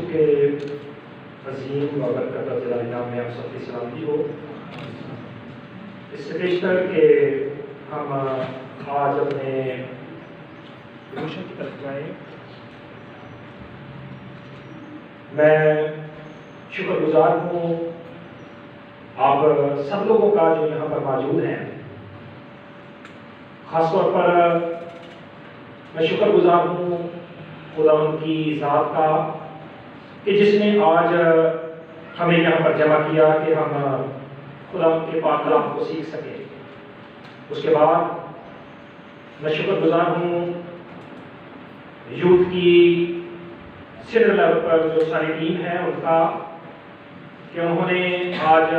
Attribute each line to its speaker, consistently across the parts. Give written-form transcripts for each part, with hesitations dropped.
Speaker 1: کے عظیم و برکت اور جلالی نام میں آپ سب کی سلامتی ہو۔ اس سے بیشتر کہ ہم آج اپنے روشن کی طرف جائیں، میں شکر گزار ہوں آپ سب لوگوں کا جو یہاں پر موجود ہیں۔ خاص طور پر میں شکر گزار ہوں خدا ان کی ذات کا کہ جس نے آج ہمیں یہاں پر جمع کیا کہ ہم خدا کے پاک کلام کو سیکھ سکیں۔ اس کے بعد میں شکر گزار ہوں یوتھ کی سینئر لیول پر جو ساری ٹیم ہے ان کا کہ انہوں نے آج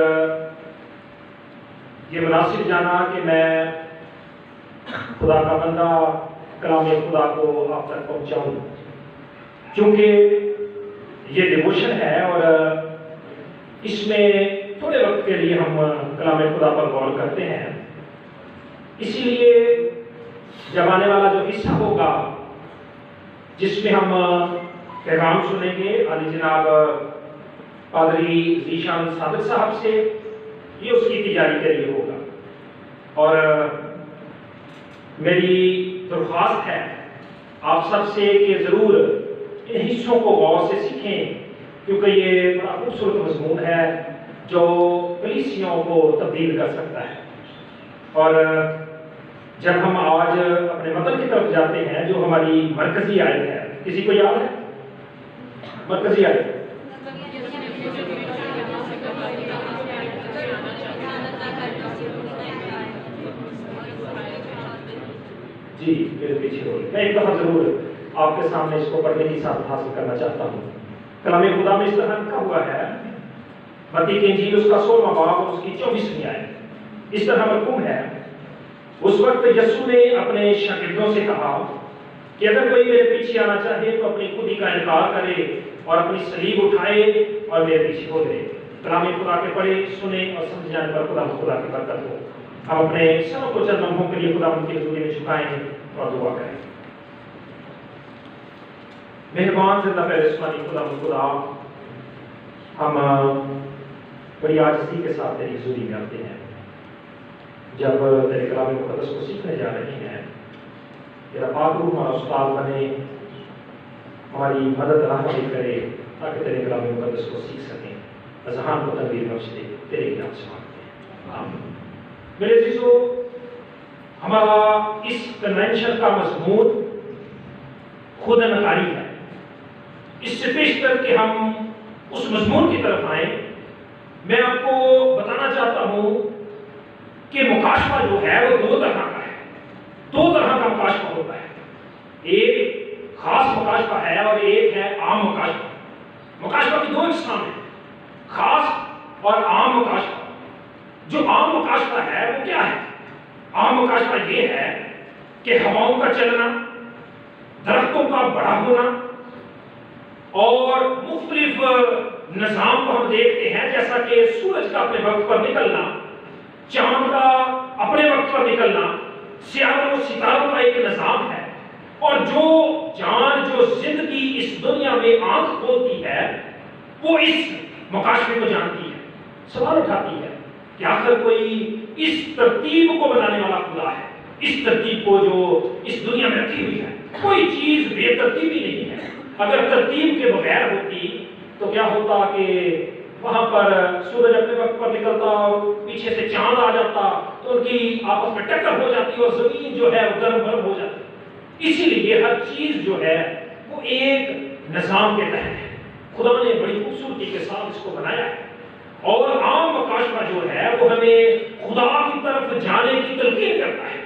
Speaker 1: یہ مناسب جانا کہ میں خدا کا بندہ کلام خدا کو آپ تک پہنچاؤں، کیونکہ یہ ڈیووشن ہے اور اس میں تھوڑے وقت کے لیے ہم کلام خدا پر غور کرتے ہیں۔ اسی لیے جب آنے والا جو حصہ ہوگا جس میں ہم پیغام سنیں گے علی جناب پادری ذیشان صادق صاحب سے، یہ اس کی تیاری کے لیے ہوگا، اور میری درخواست ہے آپ سب سے کہ ضرور ان حصوں کو غور سے سیکھیں، کیونکہ یہ بڑا خوبصورت مضمون ہے جو کلیسیوں کو تبدیل کر سکتا ہے۔ اور جب ہم آج اپنے مطلب کی طرف جاتے ہیں جو ہماری مرکزی آیت ہے، کسی کو یاد ہے مرکزی آیت؟ جی میرے پیچھے ہو، میں ایک دفعہ ضرور آپ کے سامنے اس کو پڑھنے کی سعادت حاصل کرنا چاہتا ہوں۔ کلام خدا میں اس طرح لکھا ہوا ہے، متی کی انجیل اس کا 16واں باب اور اس کی 24ویں آیت اس طرح مرقوم ہے، اس وقت یسوع نے اپنے شاگردوں سے کہا کہ اگر کوئی میرے پیچھے آنا چاہے تو اپنی خودی کا انکار کرے اور اپنی صلیب اٹھائے اور میرے پیچھے ہو لے۔ کلام خدا کے پڑھے سنیں اور سمجھ جانے پر خدا کی برکت ہو۔ ہم اپنے سب کو چند لمحوں کے لیے خدا ان کی حضوری میں جھکائیں اور دعا کریں۔ مہربان زندہ پہلے خدا ہم بڑی عاجزی کے ساتھ تیری حضوری میں آتے ہیں جب تیرے کلام مقدس کو سیکھنے جا رہے ہیں۔ تیرا پاک روح ہمارا استاد بنے، ہماری مدد رہنمائی کرے تاکہ تیرے کلام مقدس کو سیکھ سکیں، اذہان کو تنویر بخش دے، تیرے نام سے مانگتے ہیں آمین۔ میرے عزیزو، ہمارا اس کنونشن کا مضمون خود انکاری ہے۔ اس سے بیشتر کہ ہم اس مضمون کی طرف آئیں، میں آپ کو بتانا چاہتا ہوں کہ مکاشفہ جو ہے وہ دو طرح کا ہے، دو طرح کا مکاشفہ ہوتا ہے۔ ایک خاص مکاشفہ ہے اور ایک ہے عام مکاشفہ۔ مکاشفہ کی دو اقسام ہیں، خاص اور عام مکاشفہ۔ جو عام مکاشفہ ہے وہ کیا ہے؟ عام مکاشفہ یہ ہے کہ ہواؤں کا چلنا، درختوں کا بڑا ہونا اور مختلف نظام کو ہم دیکھتے ہیں، جیسا کہ سورج کا اپنے وقت پر نکلنا، چاند کا اپنے وقت پر نکلنا، سیاروں ستاروں کا ایک نظام ہے، اور جو جان جو زندگی اس دنیا میں آنکھ کھولتی ہے وہ اس مکاشفے کو جانتی ہے۔ سوال اٹھاتی ہے کہ آخر کوئی اس ترتیب کو بنانے والا خدا ہے، اس ترتیب کو جو اس دنیا میں رکھی ہوئی ہے، کوئی چیز بے ترتیبی نہیں ہے۔ اگر ترتیب کے بغیر ہوتی تو کیا ہوتا کہ وہاں پر سورج اپنے وقت پر نکلتا اور پیچھے سے چاند آ جاتا تو ان کی آپس میں ٹکر ہو جاتی اور زمین جو ہے وہ گرم گرم ہو جاتی۔ اسی لیے ہر چیز جو ہے وہ ایک نظام کے تحت ہے۔ خدا نے بڑی خوبصورتی کے ساتھ اس کو بنایا ہے، اور عام مکاشفہ جو ہے وہ ہمیں خدا کی طرف جانے کی تلقین کرتا ہے۔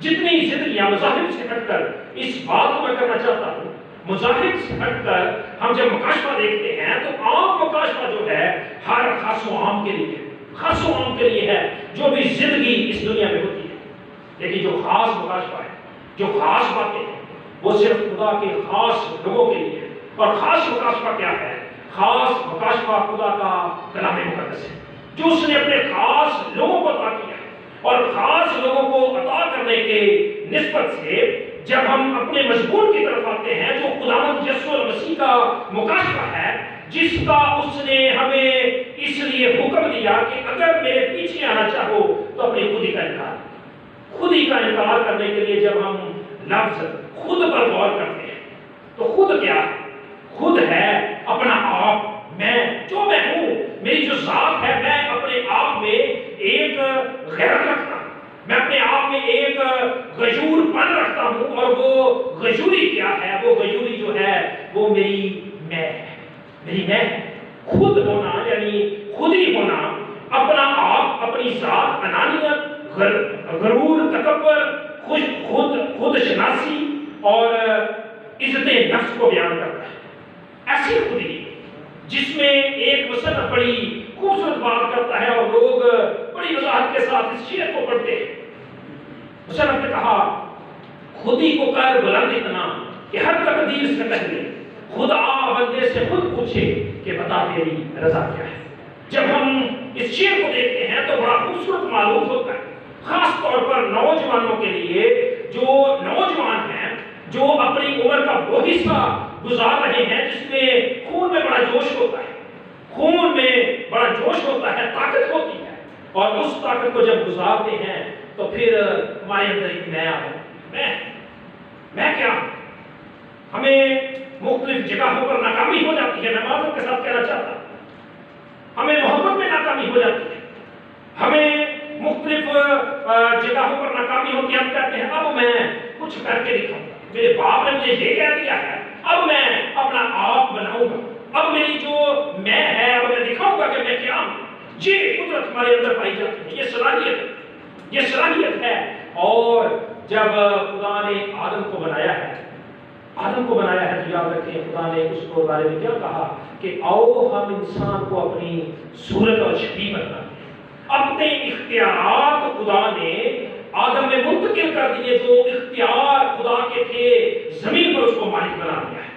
Speaker 1: جتنی زندگیاں مذاہب سے ہٹ کر، اس بات کو میں کرنا چاہتا ہوں، مذاہب سے ہٹ کر ہم جب مکاشفہ دیکھتے ہیں تو عام مکاشفہ جو ہے ہر خاص و عام کے لیے، خاص و عام کے لیے ہے جو بھی زندگی اس دنیا میں ہوتی ہے۔ لیکن جو خاص مکاشفہ ہے، جو خاص باتیں ہیں، وہ صرف خدا کے خاص لوگوں کے لیے ہے۔ اور خاص مکاشفہ کیا ہے؟ خاص مکاشفہ خدا کا کلام مقدس ہے، جو اس نے اپنے خاص لوگوں کو عطا کیا ہے، اور خاص لوگوں کو عطا کرنے کے نسبت سے جب ہم اپنے مضمون کی طرف آتے ہیں جو خداوند یسوع مسیح کا مکاشفہ ہے، جس کا اس نے ہمیں اس لیے حکم دیا کہ اگر میرے پیچھے آنا چاہو تو اپنی خودی کا انکار کرنے کے لیے جب ہم لفظ خود پر غور کرتے ہیں تو خود کیا ہے؟ خود ہے اپنا آپ، میں جو میں ہوں، میری جو ذات ہے، میں اپنے آپ میں ایک غیرت رکھتا ہوں، میں اپنے آپ میں ایک غیور پن رکھتا ہوں، اور وہ غیوری کیا ہے؟ وہ غیوری جو ہے وہ میری میں ہے، میری میں ہے۔ خود ہونا یعنی خود ہی ہونا، اپنا آپ، اپنی ذات، انانیت، غرور، تکبر، خود شناسی اور عزت نفس کو بیان کرتا ہے۔ ایسی خودی جس میں ایک مصنف بڑی خوبصورت بات کرتا ہے اور لوگ بڑی وضاحت کے ساتھ اس شعر کو پڑھتے ہیں۔ مصنف نے کہا، خودی کو کر بلند اتنا کہ ہر تقدیر سے پہلے خدا بندے سے خود پوچھے کہ بتا تیری رضا کیا ہے۔ جب ہم اس شعر کو دیکھتے ہیں تو بڑا خوبصورت معلوم ہوتا ہے، خاص طور پر نوجوانوں کے لیے، جو نوجوان ہیں، جو اپنی عمر کا وہ حصہ گزار رہے ہیں جس میں خون میں بڑا جوش ہوتا ہے، خون میں بڑا جوش ہوتا ہے، طاقت ہوتی ہے، اور اس طاقت کو جب گزارتے ہیں تو پھر ہمارے اندر ایک میں آتا ہے، میں کیا ہوں؟ ہمیں مختلف جگہوں پر ناکامی ہو جاتی ہے، میں معذرت کے ساتھ کہنا چاہتا ہوں، ہمیں محبت میں ناکامی ہو جاتی ہے، ہمیں مختلف جگہوں پر ناکامی ہوتی ہے، ہم کہتے ہیں اب میں کچھ کر کے دکھاؤں گا، میرے باپ نے مجھے یہ کہہ دیا ہے، اب میں اپنا آپ بناؤں گا، اب میری جو میں ہے اب میں دکھاؤں گا کہ میں کیا ہوں۔ یہ قدرت ہمارے اندر پائی جاتی ہے، یہ صلاحیت ہے۔ اور جب خدا نے آدم کو بنایا ہے تو یاد رکھیں خدا نے اس کو بارے میں کیا کہا کہ آؤ ہم انسان کو اپنی صورت اور شبیہ بنائیں۔ اپنے اختیارات خدا نے آدم میں منتقل کر دیے، جو اختیار خدا کے تھے زمین پر اس کو مالک بنا دیا ہے،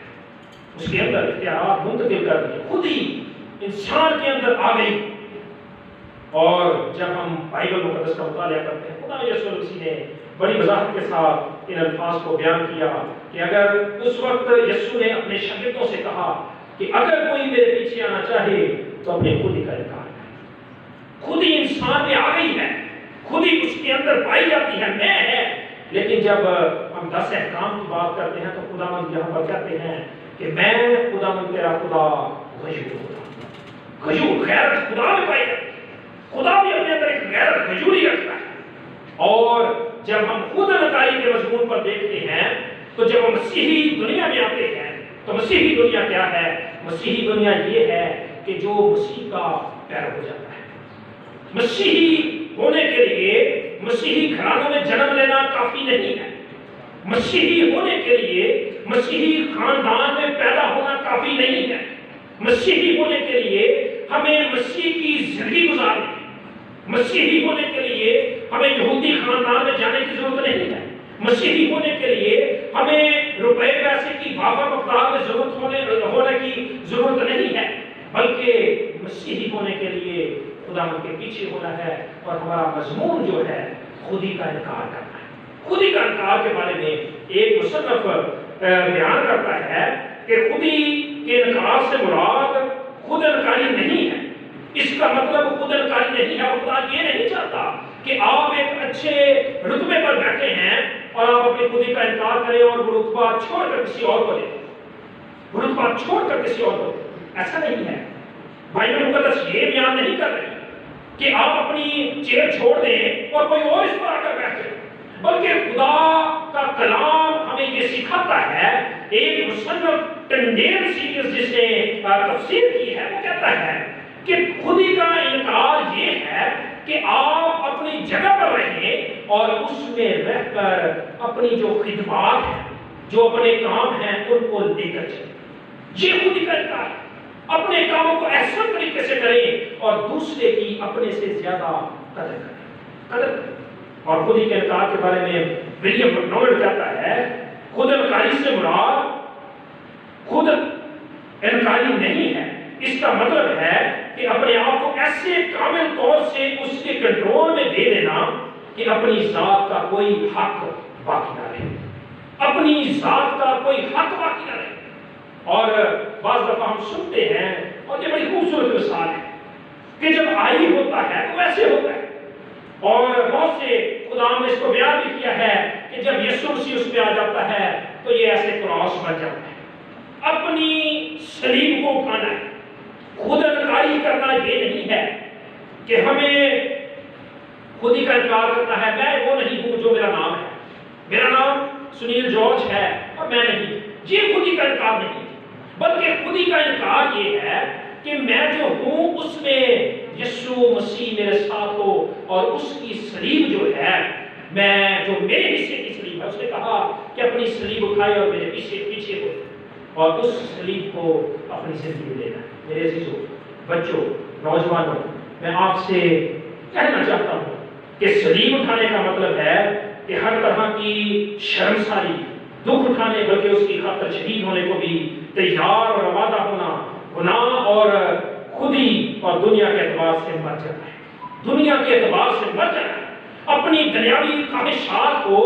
Speaker 1: اس کے اندر اختیارات منتقل کر دیے، خود ہی انسان کے اندر آ گئی۔ اور جب ہم بائبل مقدس کا مطالعہ کرتے ہیں، خدا یسوع مسیح نے بڑی وضاحت کے ساتھ ان الفاظ کو بیان کیا کہ اگر اس وقت یسوع نے اپنے شاگردوں سے کہا کہ اگر کوئی میرے پیچھے آنا چاہے تو اپنے خود ہی کا انکار کرے، خود ہی انسان میں آ گئی ہے، خود ہی اس کے اندر پائی جاتی ہے، میں ہے۔ لیکن جب ہم 10 احکام کی بات کرتے ہیں تو خداوند یہاں پر کہتے ہیں کہ میں خداوند تیرا خدا غیور، غیرت خدا میں پائی جاتی ہے، خدا بھی اپنے اندر ایک غیرت غیوری رکھتا ہے۔ اور جب ہم خود انکاری کے مضمون پر دیکھتے ہیں تو جب ہم مسیحی دنیا میں آتے ہیں تو مسیحی دنیا کیا ہے؟ مسیحی دنیا یہ ہے کہ جو مسیح کا پیرو ہو جاتا ہے۔ مسیحی ہونے کے لیے مسیحی گھرانوں میں جنم لینا کافی نہیں ہے، مسیحی ہونے کے لیے مسیحی خاندان میں پیدا ہونا کافی نہیں ہے، مسیحی ہونے کے لیے ہمیں مسیح کی زندگی گزارنی ہے، مسیحی ہونے کے لیے ہمیں یہودی خاندان میں جانے کی ضرورت نہیں ہے، مسیحی ہونے کے لیے ہمیں روپے پیسے کی وافر مقدار میں ضرورت ہونے کی ضرورت نہیں ہے، بلکہ مسیحی ہونے کے لیے خداوند کے پیچھے ہونا ہے۔ اور ہمارا مضمون جو ہے خودی کا انکار کرنا ہے۔ خودی کا انکار کے بارے میں ایک مصنف بیان کرتا ہے کہ خودی کے انکار سے مراد خود انکاری نہیں ہے، اس کا مطلب خود انکاری نہیں ہے، اور خدا یہ نہیں چاہتا کہ آپ ایک اچھے رتبے پر بیٹھے ہیں اور آپ اپنی خودی کا انکار کریں اور وہ رتبہ چھوڑ کر کسی اور کو دیں، وہ رتبہ چھوڑ کر کسی اور کو دیں، ایسا نہیں ہے۔ بائبل مقدس یہ بیان نہیں کر رہی کہ آپ اپنی چیئر چھوڑ دیں اور کوئی اور اس پر آ کر بیٹھ جائے، بلکہ خدا کا کلام ہمیں یہ سکھاتا ہے۔ ایک مصنف ٹنڈین سیریز جس نے تفسیر کی ہے وہ کہتا ہے کہ خودی کا انکار یہ ہے کہ آپ اپنی جگہ پر رہیں اور اس میں رہ کر اپنی جو خدمات ہیں، جو اپنے کام ہیں، ان کو لے کر چلیں، یہ خودی کا انکار ہے۔ اپنے کاموں کو احسن طریقے سے کریں اور دوسرے کی اپنے سے زیادہ قدر کریں۔ اور خودی کے انکار کے بارے میں ولیم مکنوڈ کہتا ہے خود انکاری سے مراد خود انکاری نہیں ہے، اس کا مطلب ہے کہ اپنے آپ کو ایسے کامل طور سے اس کے کنٹرول میں دے دینا کہ اپنی ذات کا کوئی حق باقی نہ رہے، اپنی ذات کا کوئی حق باقی نہ رہے۔ اور بعض دفعہ ہم سنتے ہیں، اور یہ بڑی خوبصورت مثال ہے کہ جب آئی ہوتا ہے تو ویسے ہوتا ہے، اور بہت سے خدا نے اس کو بیان بھی کیا ہے کہ جب یسوع مسیح اس میں آ جاتا ہے تو یہ ایسے کراس بن جاتا ہے۔ اپنی صلیب کو اٹھانا ہے، خود انکاری کرنا یہ نہیں ہے کہ ہمیں خود ہی کا انکار کرنا ہے، میں وہ نہیں ہوں جو میرا نام ہے، میرا نام سنیل جارج ہے اور میں نہیں، یہ خود ہی کا انکار نہیں، بلکہ خود ہی کا انکار یہ ہے کہ میں جو ہوں اس میں یسوع مسیح میرے ساتھ ہو، اور اس کی صلیب جو ہے، میں جو میرے حصے کی صلیب ہے، اس نے کہا کہ اپنی صلیب اٹھائے اور میرے پیچھے ہو، اور اس صلیب کو اپنی زندگی میں لینا ہے۔ میرے عزیزوں، بچوں، نوجوانوں، میں آپ سے کہنا چاہتا ہوں کہ صلیب اٹھانے کا مطلب ہے کہ ہر طرح کی شرمساری، دکھ اٹھانے، بلکہ اس کی خاطر شہید ہونے کو بھی تیار اور آمادہ ہونا، گناہ اور خودی اور دنیا کے اعتبار سے مر جانا ہے، دنیا کے اعتبار سے مر جانا ہے، اپنی دنیاوی خواہشات کو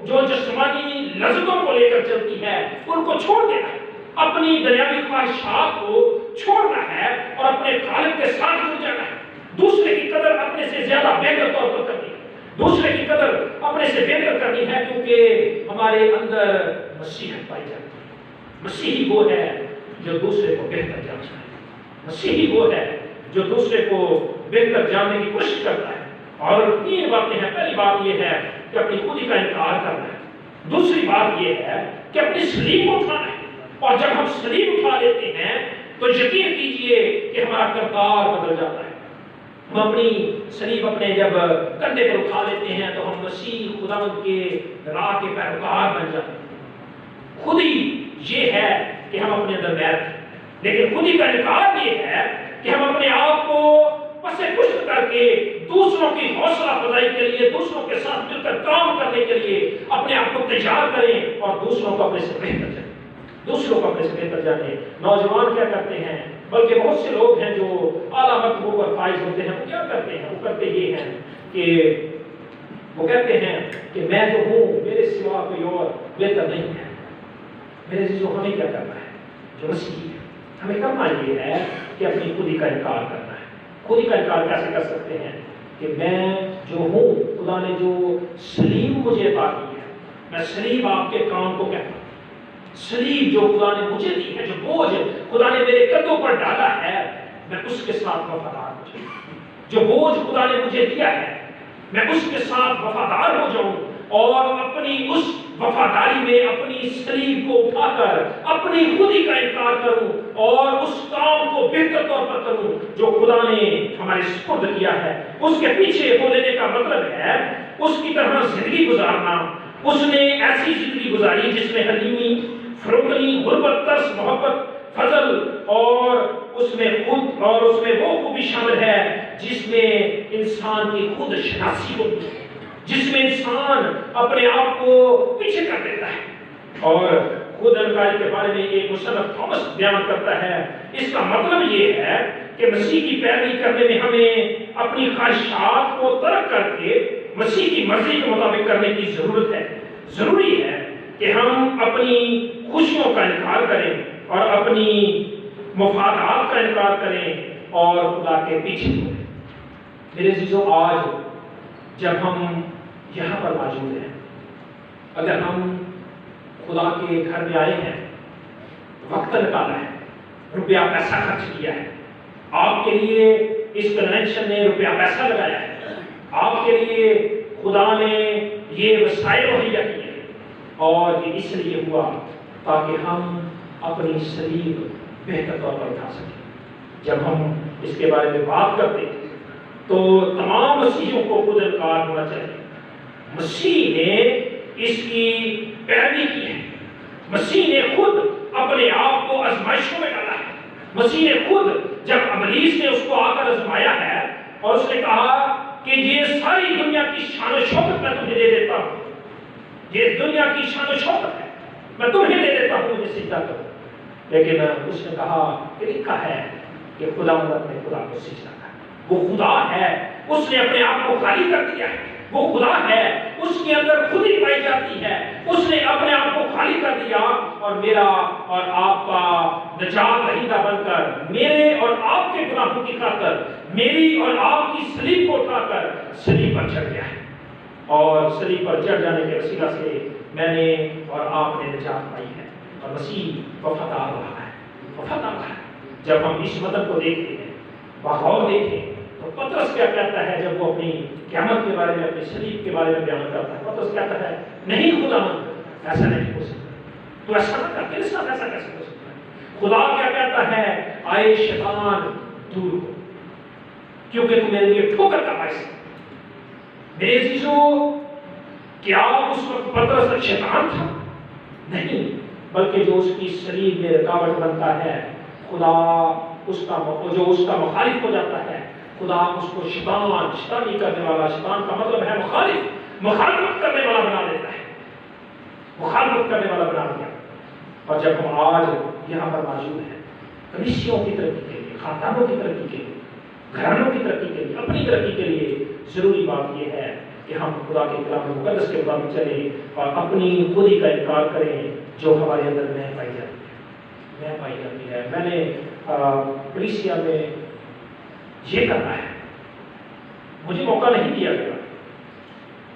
Speaker 1: جو جسمانی لذتوں کو لے کر چلتی ہے ان کو چھوڑ دینا ہے، اپنی دنیاوی خواہشات کو چھوڑنا ہے اور اپنے خالق کے ساتھ جڑ جانا ہے، دوسرے کی قدر اپنے سے زیادہ بہتر طور پر کرنی ہے، دوسرے کی قدر اپنے سے بہتر کرنی ہے، کیونکہ ہمارے اندر مسیحیت پائی جاتی ہے۔ مسیحی وہ ہے جو دوسرے کو بہتر جانتا ہے، مسیحی وہ ہے جو دوسرے کو بہتر جاننے کی کوشش کرتا ہے۔ اور تین باتیں ہیں، پہلی بات یہ ہے کہ اپنی خودی کا انکار کرنا ہے، دوسری بات یہ ہے کہ اپنی صلیب کو اٹھانا ہے، اور جب ہم صلیب اٹھا لیتے ہیں تو یقین کیجئے کہ ہمارا کردار بدل جاتا ہے۔ ہم اپنی صلیب اپنے جب کندھے پر اٹھا لیتے ہیں تو ہم مسیح خداوند کے راہ کے پیروکار بن جاتے ہیں۔ خودی یہ ہے کہ ہم اپنے اندر بیعت ہیں، لیکن خودی کا انکار یہ ہے کہ ہم اپنے آپ کو پس پشت کر کے دوسروں کی حوصلہ افزائی کے لیے، دوسروں کے ساتھ مل کر کام کرنے کے لیے اپنے آپ کو تیار کریں اور دوسروں کو اپنے سے بہتر جانیں، دوسروں کو اپنے سے بہتر جانیں۔ نوجوان کیا کرتے ہیں، بلکہ بہت سے لوگ ہیں جو اعلیٰ مرتبوں پر فائز ہوتے ہیں، وہ کیا کرتے ہیں، وہ کرتے یہ ہیں کہ وہ کہتے ہیں کہ میں جو ہوں میرے سوا کوئی اور بہتر نہیں ہے۔ میرے عزیزوں، ہمیں کیا کرنا ہے جو مسیحی ہے؟ ہمیں کرنا یہ ہے کہ اپنی خودی کا انکار کرنا ہے۔ خودی کا انکار کیسے کر سکتے ہیں کہ میں جو ہوں، خدا نے جو صلیب مجھے عطا کی ہے، میں صلیب آپ کے کام کو کہتا ہوں، صلیب جو خدا نے مجھے دی ہے، جو بوجھ خدا نے میرے کندھوں پر ڈالا ہے، میں اس کے ساتھ وفادار ہو جاؤں، جو بوجھ خدا نے مجھے دیا ہے میں اس کے ساتھ وفادار ہو جاؤں، اور اپنی اس وفاداری میں اپنی صلیب کو اٹھا کر اپنی خودی کا انکار کروں اور اس کام کو بہتر طور پر کروں جو خدا نے ہمارے سپرد کیا ہے۔ اس کے پیچھے ہو لینے کا مطلب ہے اس کی طرح زندگی گزارنا۔ اس نے ایسی زندگی گزاری جس میں حلیمی، فروتنی، غربت، ترس، محبت، فضل، اور اس میں خود اور اس میں وہ خوبی شامل ہے جس میں انسان کی خود شناسی ہوتی ہے، جس میں انسان اپنے آپ کو پیچھے کر دیتا ہے۔ اور خود انکاری کے بارے میں ایک مصنف تھامس بیان کرتا ہے، اس کا مطلب یہ ہے کہ مسیح کی پیروی کرنے میں ہمیں اپنی خواہشات کو ترک کر کے مسیح کی مرضی کے مطابق کرنے کی ضرورت ہے۔ ضروری ہے کہ ہم اپنی خوشیوں کا انکار کریں اور اپنی مفادات کا انکار کریں اور خدا کے پیچھے ہوں۔ میرے عزیزوں، آج جب ہم یہاں پر موجود ہیں، اگر ہم خدا کے گھر میں آئے ہیں، وقت نکالا ہے، روپیہ پیسہ خرچ کیا ہے، آپ کے لیے اس کنونشن نے روپیہ پیسہ لگایا ہے، آپ کے لیے خدا نے یہ وسائل مہیا کیے ہیں، اور یہ اس لیے ہوا تاکہ ہم اپنی صلیب بہتر طور پر اٹھا سکیں۔ جب ہم اس کے بارے میں بات کرتے ہیں تو تمام مسیحیوں کو خود انکار ہونا چاہیے۔ مسیح نے اس کی پیروی کی ہے، مسیح نے خود اپنے آپ کو آزمائشوں میں ڈالا ہے، مسیح نے خود جب ابلیس نے اس کو آ کر آزمایا ہے اور اس نے کہا کہ یہ ساری دنیا کی شان و شوکت میں تمہیں دے دیتا ہوں، یہ دنیا کی شان و شوکت ہے، میں تمہیں دے دیتا ہوں، مجھے سجدہ کرو، لیکن اس نے کہا کہ لکھا ہے کہ خدا اپنے خدا کو سجدہ کر، وہ خدا ہے، اس نے اپنے آپ کو خالی کر دیا ہے، وہ خدا ہے، اس کے اندر خودی پائی جاتی ہے، اس نے اپنے آپ کو خالی کر دیا اور میرا اور آپ کا نجات دہندہ بن کر میرے اور آپ کے گناہوں کی خاطر میری اور آپ کی صلیب کو اٹھا کر صلیب پر چڑھ گیا ہے، اور صلیب پر چڑھ جانے کے وسیلہ سے میں نے اور آپ نے نجات پائی ہے، اور مسیح وفادار رہا ہے، وفادار رہا ہے۔ جب ہم اس مدد کو دیکھتے ہیں، بغور دیکھیں، تو پطرس کیا کہتا ہے جب وہ اپنی قیامت کے بارے میں، اپنی صلیب کے بارے میں بیان کرتا ہے؟ پطرس کہتا ہے نہیں خداوند، ایسا نہیں ہو سکتا، تو ایسا نہ کر، تیرے ساتھ ایسا کیسے ہو سکتا ہے؟ خدا کیا کہتا ہے؟ آئے شیطان دور ہو، کیونکہ تو میرے لیے ٹھوکر کا باعث ہے۔ میرے عزیزوں، کیا اس وقت پطرس شیطان تھا؟ نہیں، بلکہ جو اس کی صلیب میں رکاوٹ بنتا ہے، خدا جو اس کا مخالف ہو جاتا ہے، خدا اس کو شیطانی کرنے والا، شیطان کا مطلب ہے مخالف، مخالفت کرنے والا بنا دیتا ہے، مخالفت کرنے والا بنا دیا۔ اور جب ہم آج یہاں پر موجود ہیں، کلیسیوں کی ترقی کے لیے، خاندانوں کی ترقی کے لیے، گھرانوں کی ترقی کے لیے، اپنی ترقی کے لیے ضروری بات یہ ہے کہ ہم خدا کے کلام مقدس کے مطابق چلیں اور اپنی خودی کا انکار کریں جو ہمارے اندر میں پائی جاتی ہے۔ میں نے کلیسیا میں یہ کرنا ہے، مجھے موقع نہیں دیا گیا،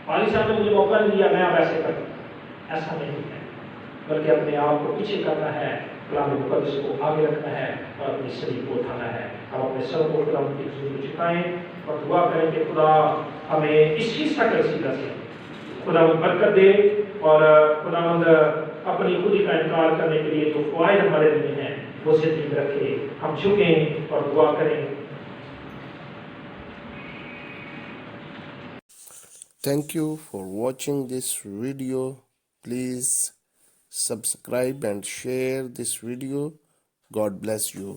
Speaker 1: پادری صاحب نے مجھے موقع نہیں دیا میں اب ایسے کروں، ایسا نہیں ہے، بلکہ اپنے آپ کو پیچھے کرنا ہے، کلام مقدس کو آگے رکھنا ہے اور اپنی صلیب کو اٹھانا ہے۔ ہم اپنے سر کو خدا کی حضور میں جھکائیں اور دعا کریں کہ خدا ہمیں اس چیز کا وسیلہ سے خدا برکت دے، اور خداوند اپنی خودی کا انکار کرنے کے لیے جو فوائد ہمارے لیے ہیں وہ زندگی میں رکھے۔ ہم جھکیں اور دعا کریں۔
Speaker 2: Thank you for watching this video. Please subscribe and share this video. God bless you.